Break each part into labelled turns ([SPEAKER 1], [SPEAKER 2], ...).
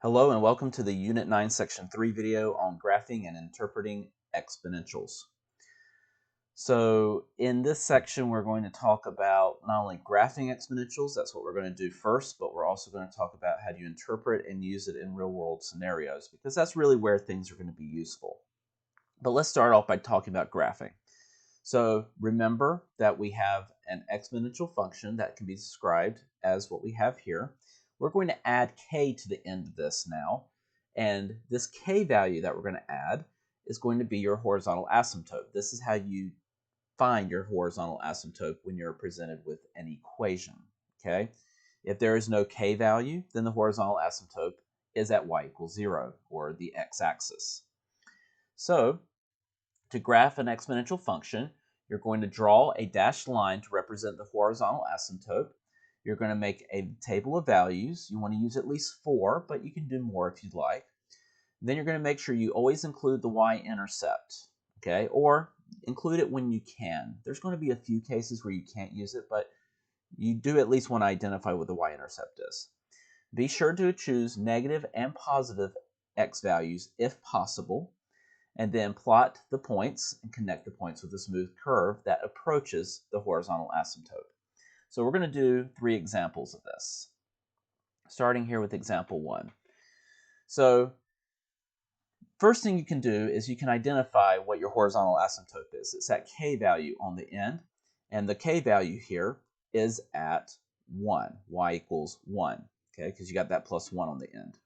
[SPEAKER 1] Hello and welcome to the Unit 9 Section 3 video on graphing and interpreting exponentials. So in this section we're going to talk about not only graphing exponentials, that's what we're going to do first, but we're also going to talk about how you interpret and use it in real-world scenarios because that's really where things are going to be useful. But let's start off by talking about graphing. So remember that we have an exponential function that can be described as what we have here. We're going to add k to the end of this now, and this k value that we're going to add is going to be your horizontal asymptote. This is how you find your horizontal asymptote when you're presented with an equation, okay? If there is no k value, then the horizontal asymptote is at y equals 0, or the x-axis. So to graph an exponential function, you're going to draw a dashed line to represent the horizontal asymptote. You're going to make a table of values. You want to use at least 4, but you can do more if you'd like. Then you're going to make sure you always include the y-intercept, okay? Or include it when you can. There's going to be a few cases where you can't use it, but you do at least want to identify what the y-intercept is. Be sure to choose negative and positive x values if possible, and then plot the points and connect the points with a smooth curve that approaches the horizontal asymptote. So we're going to do 3 examples of this, starting here with example 1. So first thing you can do is you can identify what your horizontal asymptote is. It's that k value on the end, and the k value here is at 1, y equals 1, okay, because you got that plus 1 on the end.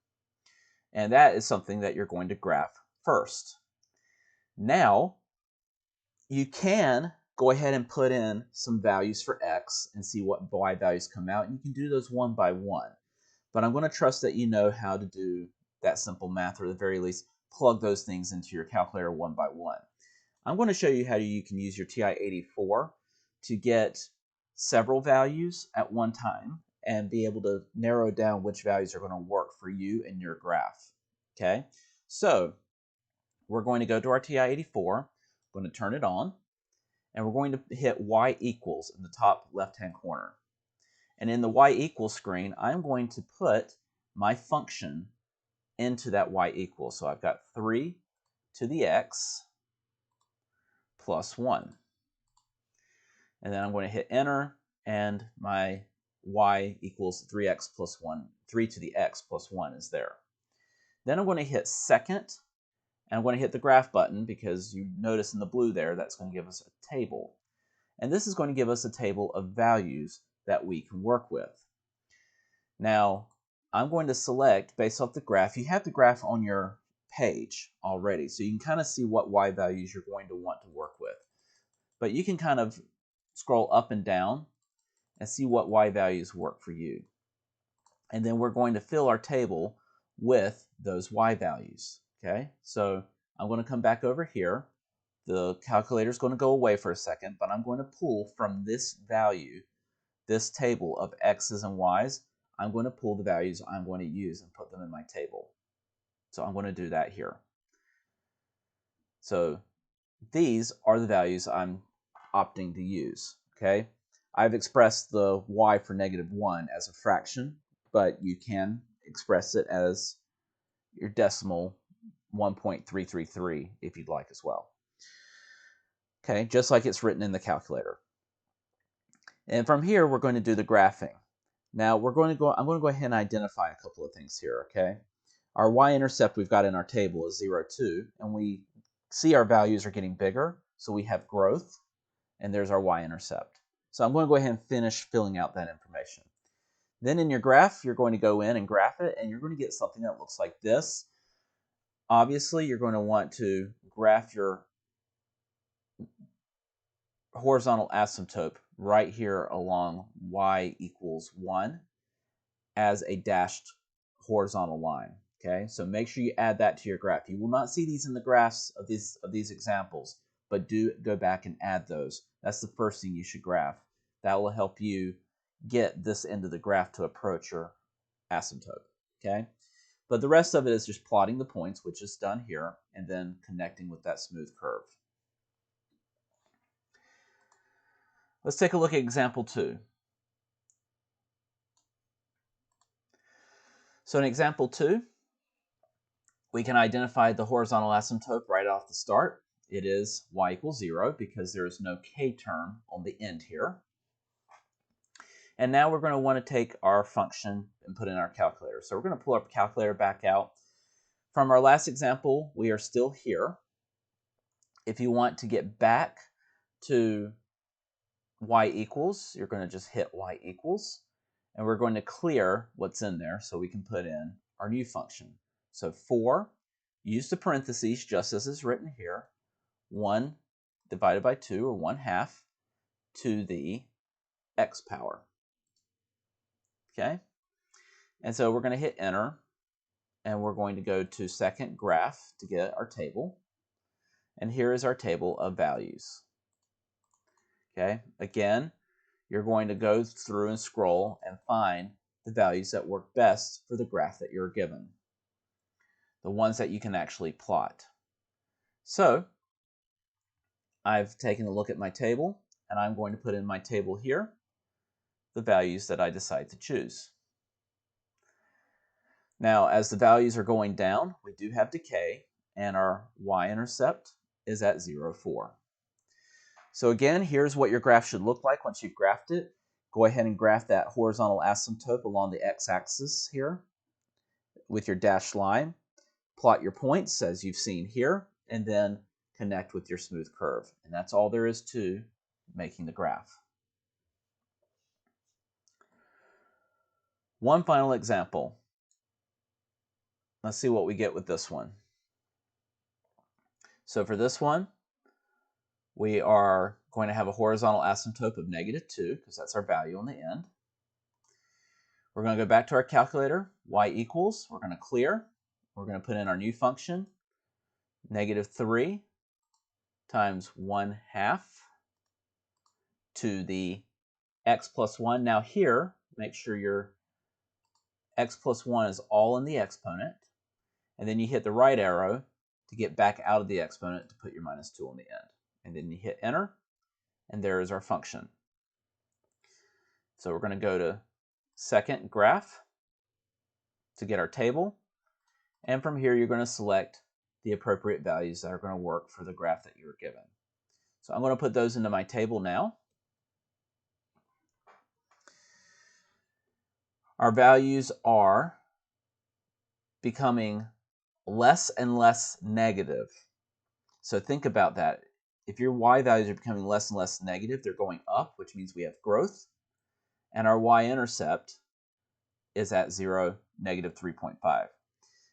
[SPEAKER 1] And that is something that you're going to graph first. Now, you can go ahead and put in some values for x and see what y values come out. And you can do those one by one. But I'm going to trust that you know how to do that simple math, or at the very least, plug those things into your calculator one by one. I'm going to show you how you can use your TI-84 to get several values at one time and be able to narrow down which values are going to work for you in your graph. Okay, so we're going to go to our TI-84. I'm going to turn it on, and we're going to hit y equals in the top left-hand corner. And in the y equals screen, I'm going to put my function into that y equals. So I've got 3 to the x plus 1. And then I'm going to hit enter, and my y equals 3x plus 1, 3 to the x plus 1 is there. Then I'm going to hit second, and I'm going to hit the graph button because you notice in the blue there that's going to give us a table. And this is going to give us a table of values that we can work with. Now, I'm going to select based off the graph. You have the graph on your page already, so you can kind of see what y values you're going to want to work with. But you can kind of scroll up and down and see what y values work for you. And then we're going to fill our table with those y values. Okay, so I'm going to come back over here. The calculator is going to go away for a second, but I'm going to pull from this value, this table of x's and y's, I'm going to pull the values I'm going to use and put them in my table. So I'm going to do that here. So these are the values I'm opting to use. Okay, I've expressed the y for -1 as a fraction, but you can express it as your decimal 1.333 if you'd like as well. Okay, just like it's written in the calculator. And from here, we're going to do the graphing. Now, I'm going to go ahead and identify a couple of things here, okay? Our y-intercept we've got in our table is 0, 2, and we see our values are getting bigger, so we have growth, and there's our y-intercept. So I'm going to go ahead and finish filling out that information. Then in your graph, you're going to go in and graph it, and you're going to get something that looks like this. Obviously, you're going to want to graph your horizontal asymptote right here along y equals 1 as a dashed horizontal line. Okay, so make sure you add that to your graph. You will not see these in the graphs of these examples, but do go back and add those. That's the first thing you should graph. That will help you get this end of the graph to approach your asymptote. Okay, but the rest of it is just plotting the points, which is done here, and then connecting with that smooth curve. Let's take a look at example 2. So in example 2, We can identify the horizontal asymptote right off the start. It is y equals 0 because there is no k term on the end here. And now we're going to want to take our function and put in our calculator. So we're going to pull our calculator back out. From our last example, we are still here. If you want to get back to y equals, you're going to just hit y equals. And we're going to clear what's in there so we can put in our new function. So 4, use the parentheses just as is written here, 1 divided by 2, or 1/2, to the x power. Okay? And so we're going to hit enter, and we're going to go to second graph to get our table. And here is our table of values. Okay? Again, you're going to go through and scroll and find the values that work best for the graph that you're given, the ones that you can actually plot. So I've taken a look at my table, and I'm going to put in my table here the values that I decide to choose. Now, as the values are going down, we do have decay, and our y-intercept is at 0, 4. So again, here's what your graph should look like once you've graphed it. Go ahead and graph that horizontal asymptote along the x-axis here with your dashed line. Plot your points as you've seen here, and then connect with your smooth curve. And that's all there is to making the graph. One final example. Let's see what we get with this one. So for this one, we are going to have a horizontal asymptote of -2, because that's our value on the end. We're going to go back to our calculator, y equals, we're going to clear. We're going to put in our new function, -3 times 1/2 to the x plus 1. Now here, make sure your x plus 1 is all in the exponent, and then you hit the right arrow to get back out of the exponent to put your -2 on the end. And then you hit enter, and there is our function. So we're going to go to second graph to get our table, and from here you're going to select the appropriate values that are going to work for the graph that you were given. So I'm going to put those into my table now. Our values are becoming less and less negative. So think about that. If your y values are becoming less and less negative, they're going up, which means we have growth. And our y-intercept is at 0, -3.5.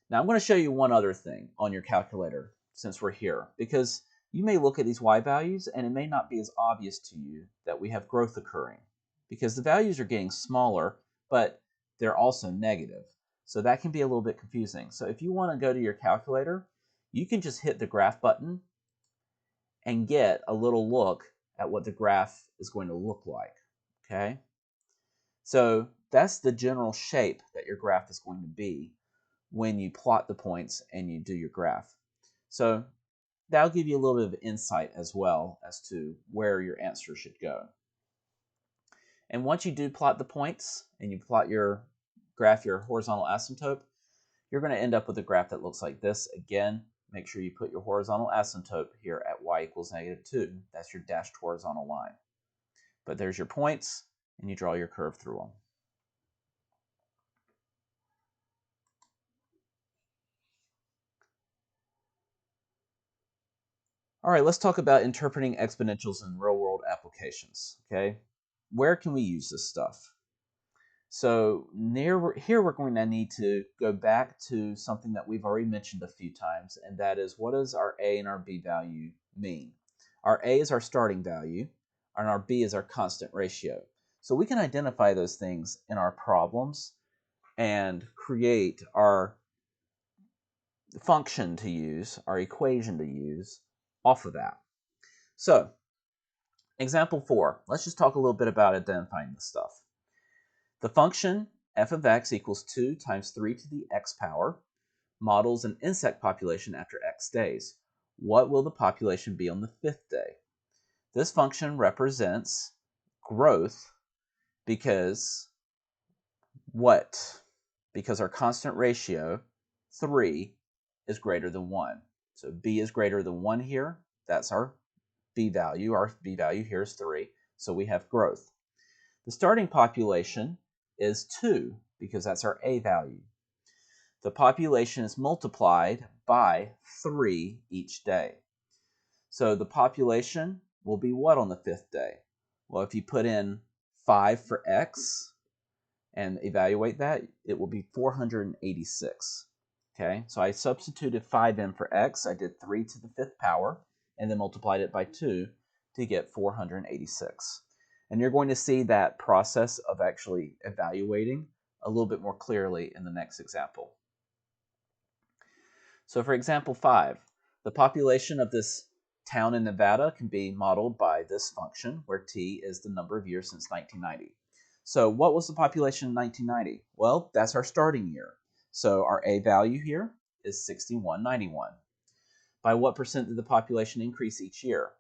[SPEAKER 1] Now I'm going to show you one other thing on your calculator since we're here, because you may look at these y values and it may not be as obvious to you that we have growth occurring, because the values are getting smaller, but they're also negative. So that can be a little bit confusing. So if you want to go to your calculator, you can just hit the graph button and get a little look at what the graph is going to look like. Okay? So that's the general shape that your graph is going to be when you plot the points and you do your graph. So that'll give you a little bit of insight as well as to where your answer should go. And once you do plot the points and you plot your graph, your horizontal asymptote, you're going to end up with a graph that looks like this. Again, make sure you put your horizontal asymptote here at y equals -2. That's your dashed horizontal line. But there's your points, and you draw your curve through them. All right, let's talk about interpreting exponentials in real-world applications, okay? Where can we use this stuff? So here we're going to need to go back to something that we've already mentioned a few times, and that is, what does our a and our b value mean? Our a is our starting value, and our b is our constant ratio. So we can identify those things in our problems and create our function to use, our equation to use off of that. So, example 4. Let's just talk a little bit about identifying this stuff. The function f of x equals 2 times 3 to the x power models an insect population after x days. What will the population be on the 5th day? This function represents growth because what? Because our constant ratio, 3, is greater than 1. So b is greater than 1 here. That's our b value. Our b value here is 3. So we have growth. The starting population is 2 because that's our a value. The population is multiplied by 3 each day. So the population will be what on the 5th day? Well, if you put in 5 for x and evaluate that, it will be 486. Okay, so I substituted 5 in for x. I did 3 to the 5th power and then multiplied it by 2 to get 486. And you're going to see that process of actually evaluating a little bit more clearly in the next example. So for example 5, the population of this town in Nevada can be modeled by this function where t is the number of years since 1990. So what was the population in 1990? Well, that's our starting year. So our a value here is 6191. By what percent did the population increase each year?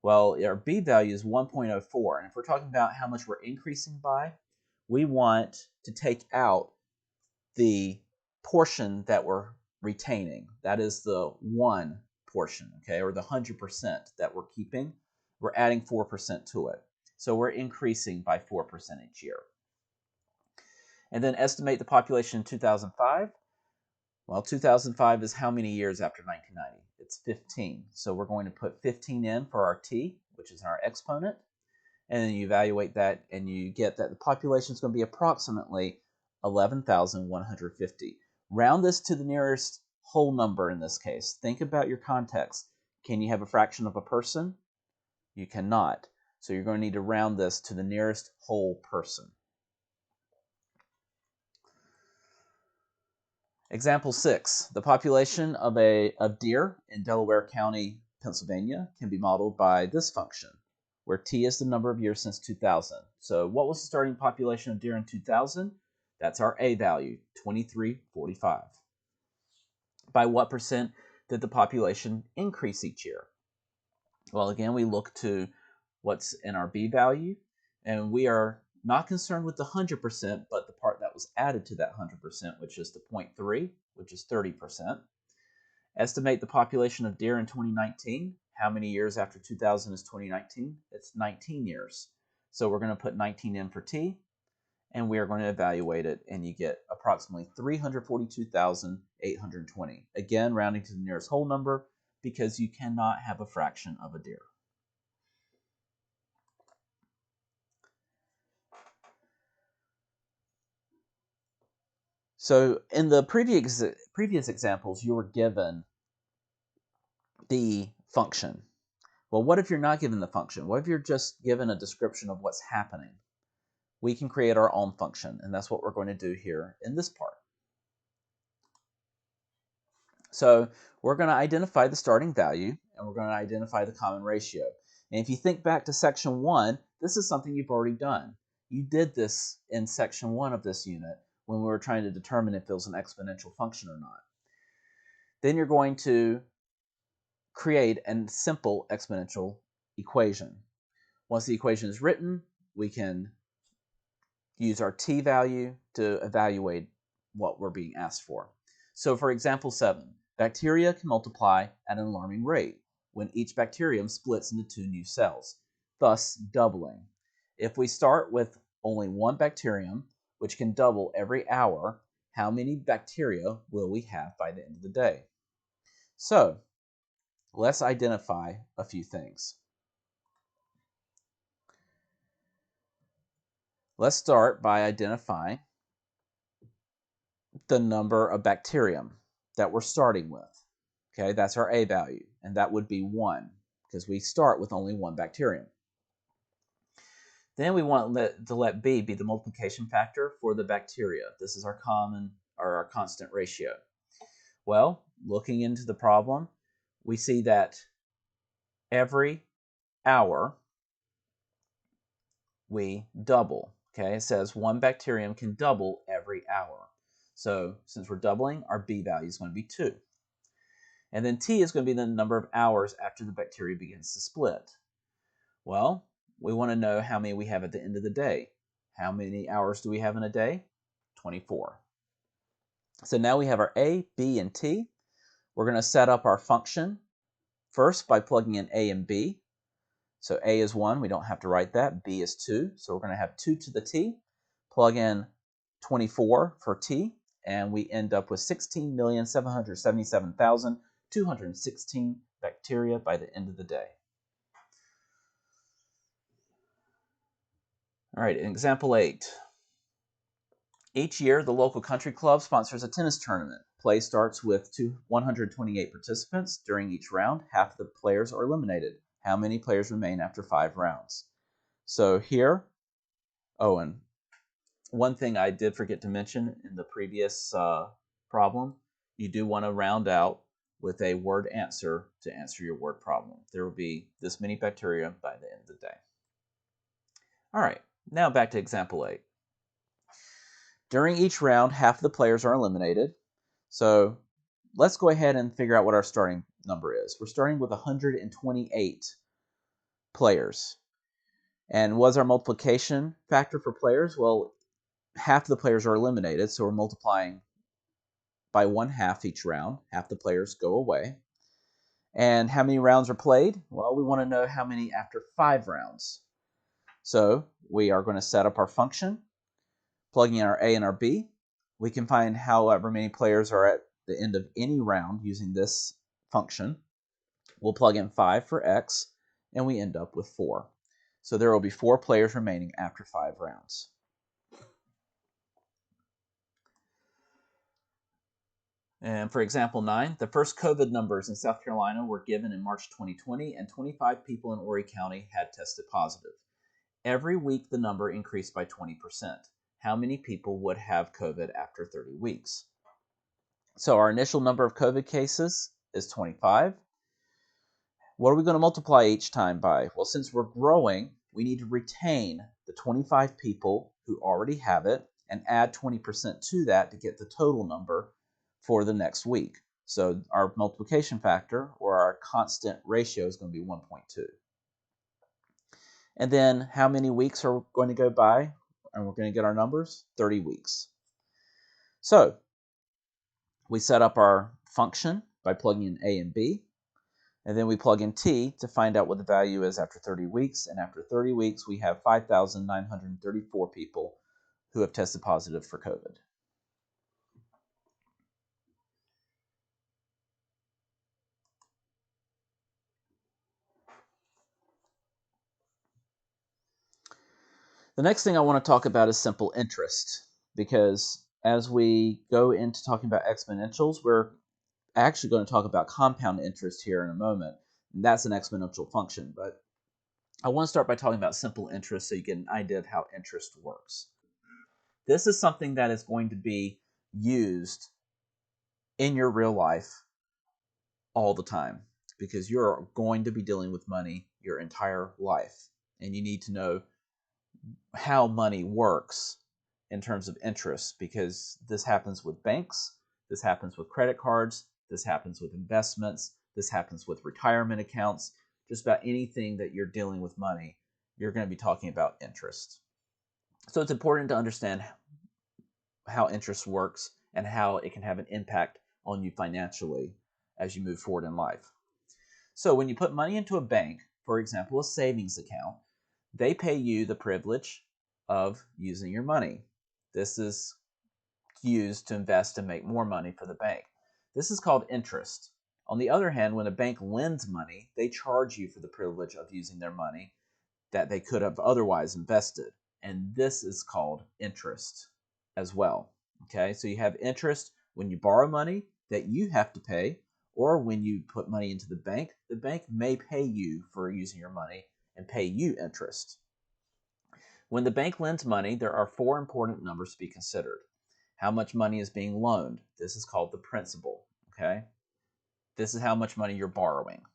[SPEAKER 1] Well, our b value is 1.04. And if we're talking about how much we're increasing by, we want to take out the portion that we're retaining. That is the 1 portion, okay, or the 100% that we're keeping. We're adding 4% to it. So we're increasing by 4% each year. And then estimate the population in 2005. Well, 2005 is how many years after 1990? It's 15. So we're going to put 15 in for our t, which is our exponent. And then you evaluate that and you get that the population is going to be approximately 11,150. Round this to the nearest whole number in this case. Think about your context. Can you have a fraction of a person? You cannot. So you're going to need to round this to the nearest whole person. Example 6. The population of deer in Delaware County, Pennsylvania can be modeled by this function, where t is the number of years since 2000. So what was the starting population of deer in 2000? That's our a value, 2345. By what percent did the population increase each year? Well, again, we look to what's in our b value, and we are not concerned with the 100%, but the part that was added to that 100%, which is the 0.3, which is 30%. Estimate the population of deer in 2019. How many years after 2000 is 2019? It's 19 years. So we're going to put 19 in for t, and we are going to evaluate it, and you get approximately 342,820. Again, rounding to the nearest whole number, because you cannot have a fraction of a deer. So in the previous examples, you were given the function. Well, what if you're not given the function? What if you're just given a description of what's happening? We can create our own function, and that's what we're going to do here in this part. So we're going to identify the starting value, and we're going to identify the common ratio. And if you think back to section 1, this is something you've already done. You did this in section 1 of this unit when we were trying to determine if it was an exponential function or not. Then you're going to create a simple exponential equation. Once the equation is written, we can use our t value to evaluate what we're being asked for. So for example 7, bacteria can multiply at an alarming rate when each bacterium splits into 2 new cells, thus doubling. If we start with only one bacterium, which can double every hour, how many bacteria will we have by the end of the day? So let's identify a few things. Let's start by identifying the number of bacterium that we're starting with. Okay, that's our a value, and that would be 1, because we start with only one bacterium. Then we want to let b be the multiplication factor for the bacteria. This is our constant ratio. Well, looking into the problem, we see that every hour we double. Okay, it says one bacterium can double every hour. So since we're doubling, our b value is going to be 2. And then t is going to be the number of hours after the bacteria begins to split. Well, we want to know how many we have at the end of the day. How many hours do we have in a day? 24. So now we have our a, b, and t. We're going to set up our function first by plugging in a and b. So a is 1, we don't have to write that. B is 2, so we're going to have 2 to the t. Plug in 24 for t, and we end up with 16,777,216 bacteria by the end of the day. All right, example 8. Each year, the local country club sponsors a tennis tournament. Play starts with 128 participants. During each round, half the players are eliminated. How many players remain after 5 rounds? So here, and one thing I did forget to mention in the previous problem, you do want to round out with a word answer to answer your word problem. There will be this many bacteria by the end of the day. All right, now back to example 8. During each round, half of the players are eliminated. So let's go ahead and figure out what our starting number is. We're starting with 128 players. And what's our multiplication factor for players? Well, half the players are eliminated, so we're multiplying by 1/2 each round. Half the players go away. And how many rounds are played? Well, we want to know how many after 5 rounds. So we are going to set up our function, plugging in our a and our b. We can find however many players are at the end of any round using this function. We'll plug in 5 for x, and we end up with 4. So there will be 4 players remaining after 5 rounds. And for example 9, the first COVID numbers in South Carolina were given in March 2020, and 25 people in Horry County had tested positive. Every week, the number increased by 20%. How many people would have COVID after 30 weeks? So our initial number of COVID cases is 25. What are we going to multiply each time by? Well, since we're growing, we need to retain the 25 people who already have it and add 20% to that to get the total number for the next week. So our multiplication factor, or our constant ratio, is going to be 1.2. And then how many weeks are going to go by and we're going to get our numbers? 30 weeks. So we set up our function by plugging in a and b, and then we plug in t to find out what the value is after 30 weeks. And after 30 weeks, we have 5,934 people who have tested positive for COVID. The next thing I want to talk about is simple interest, because as we go into talking about exponentials, we're actually going to talk about compound interest here in a moment. And that's an exponential function, but I want to start by talking about simple interest so you get an idea of how interest works. This is something that is going to be used in your real life all the time, because you're going to be dealing with money your entire life, and you need to know how money works in terms of interest, because this happens with banks, this happens with credit cards, this happens with investments, this happens with retirement accounts. Just about anything that you're dealing with money, you're going to be talking about interest. So it's important to understand how interest works and how it can have an impact on you financially as you move forward in life. So when you put money into a bank, for example, a savings account, they pay you the privilege of using your money. This is used to invest and make more money for the bank. This is called interest. On the other hand, when a bank lends money, they charge you for the privilege of using their money that they could have otherwise invested. And this is called interest as well. Okay, so you have interest when you borrow money that you have to pay, or when you put money into the bank may pay you for using your money and pay you interest. When the bank lends money, there are 4 important numbers to be considered. How much money is being loaned? This is called the principal. Okay, this is how much money you're borrowing.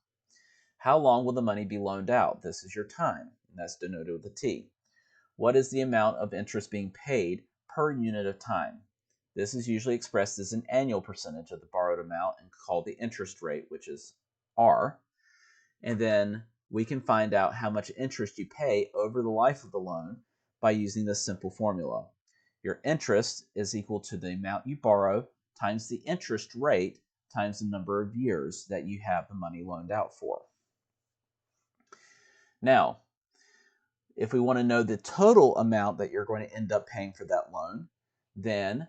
[SPEAKER 1] How long will the money be loaned out? This is your time, and that's denoted with a T. What is the amount of interest being paid per unit of time? This is usually expressed as an annual percentage of the borrowed amount and called the interest rate, which is R. And then we can find out how much interest you pay over the life of the loan by using this simple formula. Your interest is equal to the amount you borrow times the interest rate times the number of years that you have the money loaned out for. Now, if we want to know the total amount that you're going to end up paying for that loan, then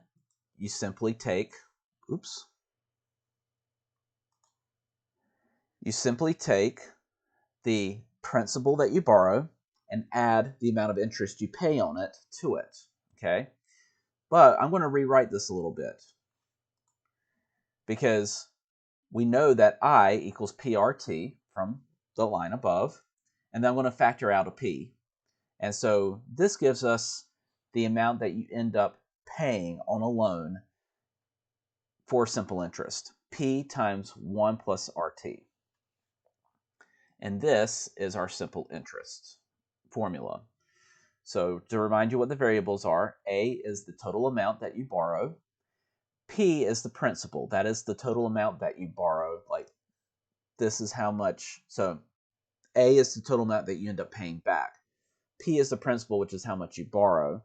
[SPEAKER 1] you simply take, the principal that you borrow and add the amount of interest you pay on it to it, okay? But I'm going to rewrite this a little bit because we know that I equals PRT from the line above, and then I'm going to factor out a P. And so this gives us the amount that you end up paying on a loan for simple interest, P times 1 plus RT. And this is our simple interest formula. So to remind you what the variables are, A is the total amount that you borrow. P is the principal. That is the total amount that you borrow. Like, this is how much. So A is the total amount that you end up paying back. P is the principal, which is how much you borrow.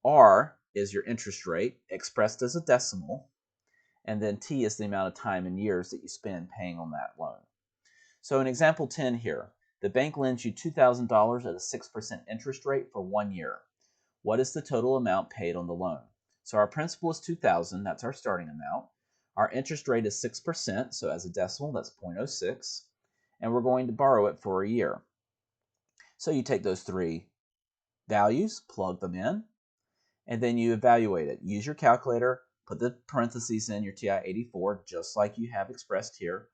[SPEAKER 1] R is your interest rate, expressed as a decimal. And then T is the amount of time and years that you spend paying on that loan. So in example 10 here, the bank lends you $2,000 at a 6% interest rate for 1 year. What is the total amount paid on the loan? So our principal is $2,000, that's our starting amount. Our interest rate is 6%, so as a decimal, that's 0.06. And we're going to borrow it for a year. So you take those three values, plug them in, and then you evaluate it. Use your calculator, put the parentheses in your TI-84, just like you have expressed here,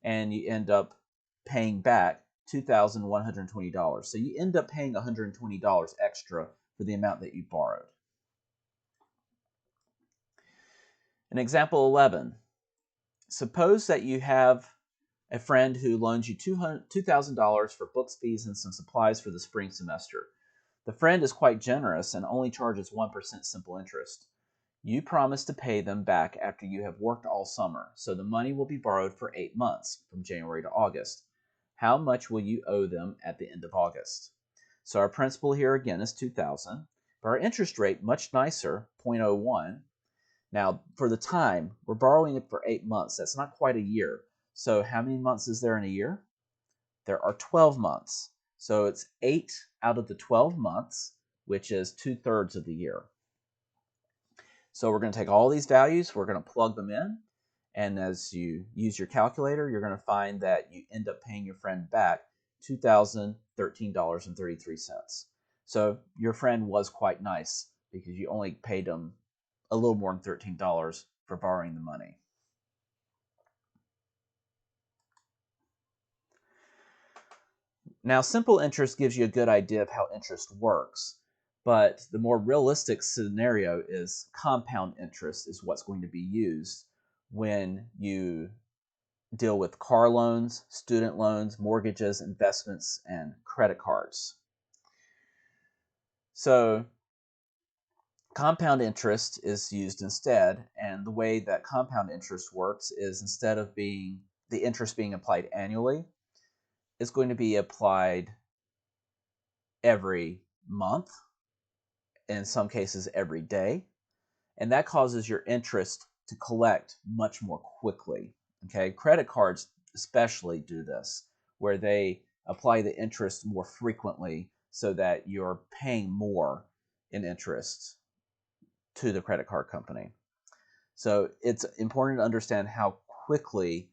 [SPEAKER 1] and you end up paying back $2,120. So you end up paying $120 extra for the amount that you borrowed. In example 11, suppose that you have a friend who loans you $2,000 for books, fees, and some supplies for the spring semester. The friend is quite generous and only charges 1% simple interest. You promise to pay them back after you have worked all summer, so the money will be borrowed for 8 months, from January to August. How much will you owe them at the end of August? So our principal here again is $2,000, but our interest rate, much nicer, 0.01. Now, for the time, we're borrowing it for 8 months. That's not quite a year. So how many months is there in a year? There are 12 months. So it's 8 out of the 12 months, which is 2/3 of the year. So we're going to take all these values, we're going to plug them in, and as you use your calculator, you're going to find that you end up paying your friend back $2,013.33. So your friend was quite nice because you only paid them a little more than $13 for borrowing the money. Now, simple interest gives you a good idea of how interest works, but the more realistic scenario is compound interest is what's going to be used when you deal with car loans, student loans, mortgages, investments, and credit cards. So compound interest is used instead, and the way that compound interest works is instead of the interest being applied annually, it's going to be applied every month, in some cases every day, and that causes your interest to collect much more quickly. Okay, credit cards especially do this, where they apply the interest more frequently so that you're paying more in interest to the credit card company. So it's important to understand how quickly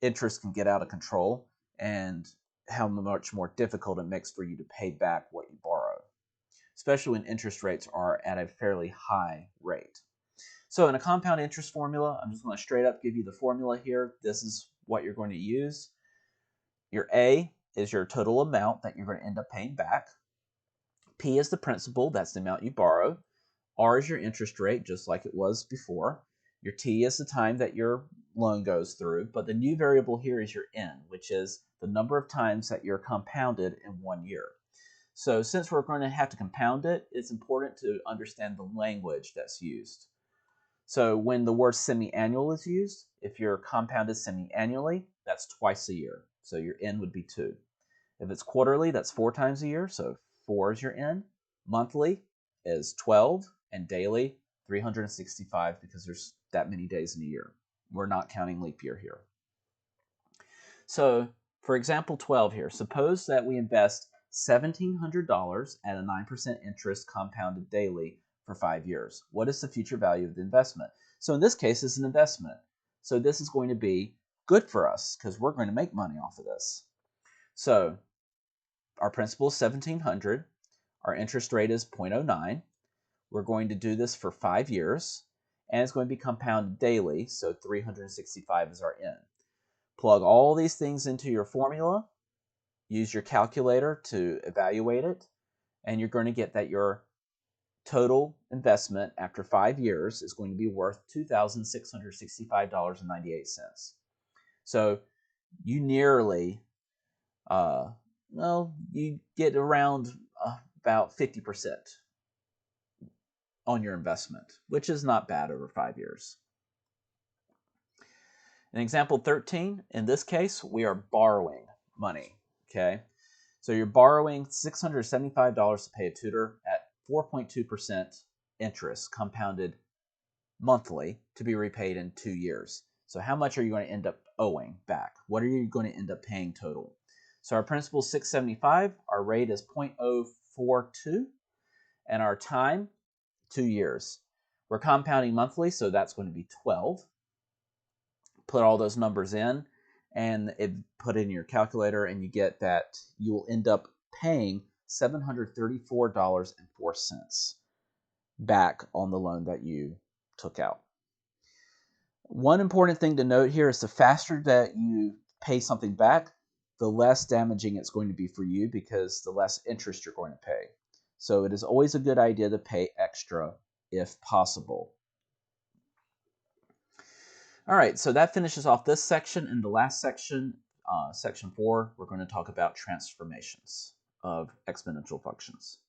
[SPEAKER 1] interest can get out of control and how much more difficult it makes for you to pay back what you borrow, especially when interest rates are at a fairly high rate. So in a compound interest formula, I'm just going to straight up give you the formula here. This is what you're going to use. Your A is your total amount that you're going to end up paying back. P is the principal, that's the amount you borrow. R is your interest rate, just like it was before. Your T is the time that your loan goes through, but the new variable here is your N, which is the number of times that you're compounded in 1 year. So since we're going to have to compound it, it's important to understand the language that's used. So when the word semi-annual is used, if you're compounded semi-annually, that's twice a year. So your N would be 2. If it's quarterly, that's 4 times a year, so 4 is your N. Monthly is 12, and daily 365 because there's that many days in a year. We're not counting leap year here. So for example 12 here, suppose that we invest $1,700 at a 9% interest compounded daily for 5 years. What is the future value of the investment? So in this case, it's an investment. So this is going to be good for us because we're going to make money off of this. So our principal is $1,700. Our interest rate is 0.09. We're going to do this for 5 years, and it's going to be compounded daily, so 365 is our n. Plug all these things into your formula, use your calculator to evaluate it, and you're going to get that your total investment after 5 years is going to be worth $2,665.98. So you nearly, you get around about 50% on your investment, which is not bad over 5 years. In example 13, in this case, we are borrowing money, okay? So you're borrowing $675 to pay a tutor at 4.2% interest compounded monthly to be repaid in 2 years. So how much are you going to end up owing back? What are you going to end up paying total? So our principal is $675, our rate is 0.042, and our time, 2 years. We're compounding monthly, so that's going to be 12. Put all those numbers in, and put in your calculator, and you get that you will end up paying $734.04 back on the loan that you took out. One important thing to note here is the faster that you pay something back, the less damaging it's going to be for you because the less interest you're going to pay. So it is always a good idea to pay extra if possible. All right, so that finishes off this section. In the last section, section 4, we're going to talk about transformations of exponential functions.